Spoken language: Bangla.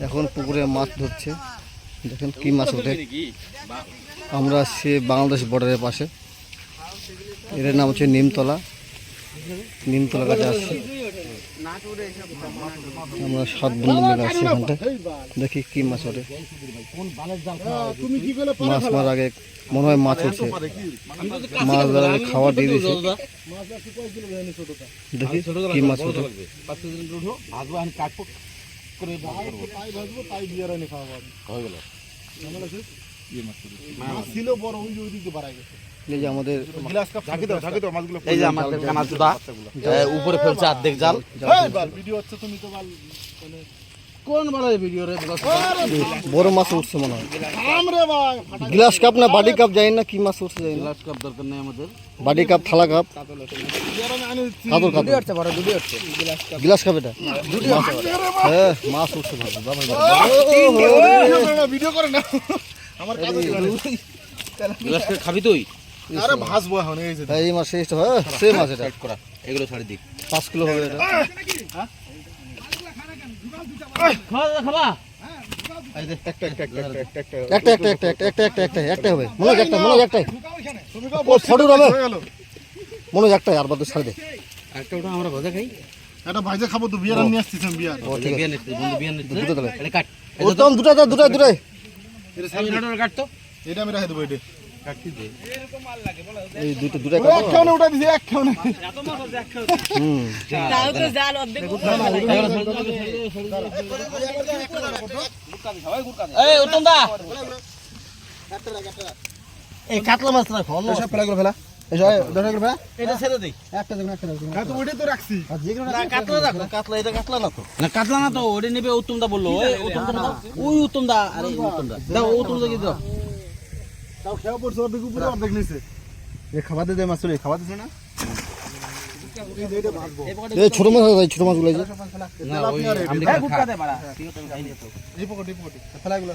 এখন পুকুরে মাছ ধরছে, দেখেন কি মাছ ওঠে। আমরা আসছি বাংলাদেশ বর্ডারের পাশে, এর নাম হচ্ছে নিমতলা। নিমতলা কাছে আসছি আমরা, 7 বন্ধু মিলে আসছি এখানটায়। দেখি কি মাছ ওঠে। মাছ মার আগে মনে হয় মাছ উঠছে, মাছ ধরার আগে খাবার দিয়ে দিয়েছে। দেখি কি মাছ ওঠে। আমাদের উপরে ফেলছে অর্ধেক জাল। বড় মাছ উঠছে মনে হয়, গ্লাস কাপ না বাডি কাপ, যাই না কি মাছ উঠছে যাই না। গ্লাস কাপ দরকার নেই আমাদের, বাডি কাপ, থালা কাপ, গ্লাস কাপ। এটা হ্যাঁ মাছ উঠছে খাবি তুই? এই মাছ সেই মাছ, এটা এগুলো ছাড়ি দিই, 5 কিলো হবে এটা। একটা হবে মনে হয়, একটাই ফটো হবে মনে হয়, একটাই। আর বাদ ছাড়ে দে। একটা ওটা আমরা ভাজা খাই, এটা ভাজা খাবো তো, বিয়ার নিয়ে আসছিস আমি। বিয়ার দুটাই কাটতো, এটা আমি রেখে দেবো। এটা এই দুটাই এক খাওনে উঠা দিছি, এক খাওনে। উত্তম দা এই কাতলা মাছ রাখো, সব ফেলাগুলো ফেলা, এটা ছেড়ে দিই। ওইটাই তো রাখছি। কাতলা না তো, ওটা নেবে উত্তম দা বললো। ওই উত্তম দা, আরে উত্তম দা দাও, উত্তম দা কি দাও। তাও খেয়া পড়ছে, অর্ধেক উপরে অর্ধেক নিচে। খাওয়াতে দেয় মাছ, খাওয়া দিছে না। ছোট মাছ, ছোট মাছগুলো না ওই আমরা খাই। ফেলাগুলো